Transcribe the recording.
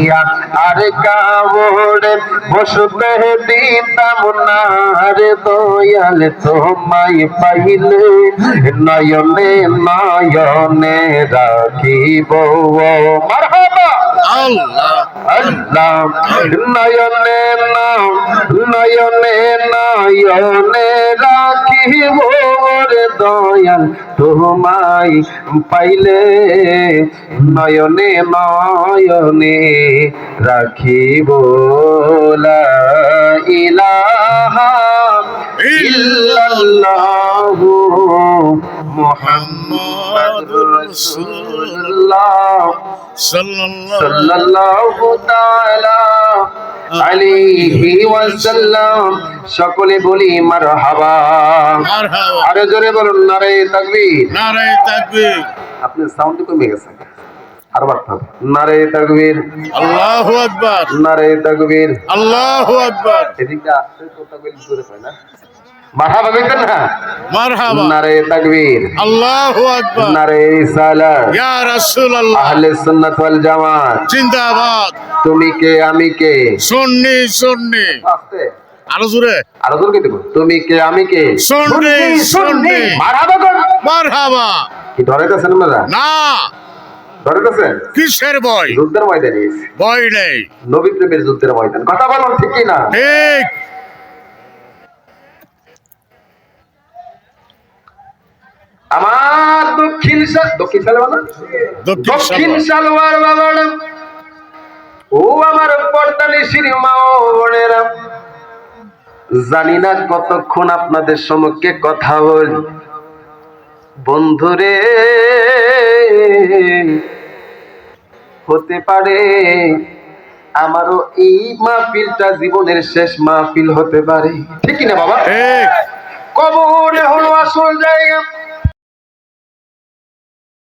দিয়া আর কাবড়ে বসতে দিতাম না রে দয়াল তোমায় পাইলে নয়নে নয়নে রাখিব মারহাবা আল্লাহ আল্লাহ নয়নে নয়নে নয়নে রাখিব রে দয়াল তোমায় পাইলে নয়নে নয়নে রাখিব লা ইলাহা ইল্লাল্লাহু মুহাম্মাদুর রাসূলুল্লাহ সাল্লাল্লাহু তাআলা আলাইহি ওয়াসাল্লাম। সকলে বলি মারহাবা মারহাবা। আরে জোরে বলুন নারে তাকবীর। নারে তাকবীর। আপনার সাউন্ড কমে গেছে, আরো বাড়তে হবে। নারে তাকবীর, আল্লাহু আকবার, নারে তাকবীর, আল্লাহু আকবার। এদিকে আসতে কথা বলি জোরে পায় না, মারহাবা বলতেন না? মারহাবা। নারে তাকবীর, আল্লাহু আকবার। নারে রিসালাত, ইয়া রাসূলুল্লাহ। আহলে সুন্নাত ওয়াল জামাত। জিন্দাবাদ। তুমি কে আমি কে, সুন্নি সুন্নি। আস্তে আরো জোরে। আরো জোরে দেব। তুমি কে আমি কে, সুন্নি সুন্নি। মারহাবা কর। মারহাবা। কি ডরাইতেছেন আপনারা? না, ডরাইতেছেন? কিসের ভয়? যুদ্ধের ময়দানে এসে ভয় নেই। নবী প্রেমের যুদ্ধের ময়দান, কথা বলুন ঠিক কি না? ঠিক। আমার দক্ষিণ সালওয়ার দক্ষিণ সালওয়ার বাবার ও আমার পর্দানি শ্রী মা ও বোনেরা, জানি না কতক্ষণ আপনাদের সম্মুখে কথা বলি। বন্ধুরে, হতে পারে আমারও এই মাহফিলটা জীবনের শেষ মাহফিল হতে পারে, ঠিক কিনা বাবা? ঠিক। কবর হলো আসল জায়গা।